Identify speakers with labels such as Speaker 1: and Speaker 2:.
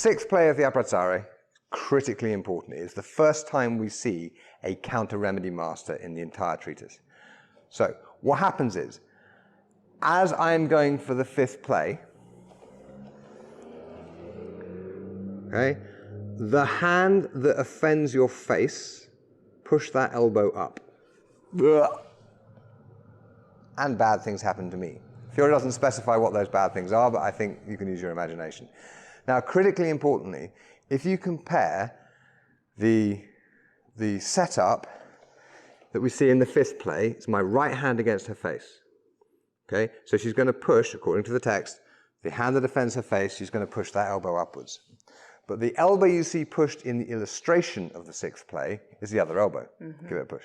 Speaker 1: sixth play of the Abrazare, critically important. It's the first time we see a counter-remedy master in the entire treatise. So what happens is, as I'm going for the fifth play, okay, the hand that offends your face, push that elbow up. And bad things happen to me. Fiore doesn't specify what those bad things are, but I think you can use your imagination. Now, critically importantly, if you compare the setup that we see in the fifth play, it's my right hand against her face. Okay, so she's going to push, according to the text, the hand that defends her face, she's going to push that elbow upwards. But the elbow you see pushed in the illustration of the sixth play is the other elbow. Give it a push.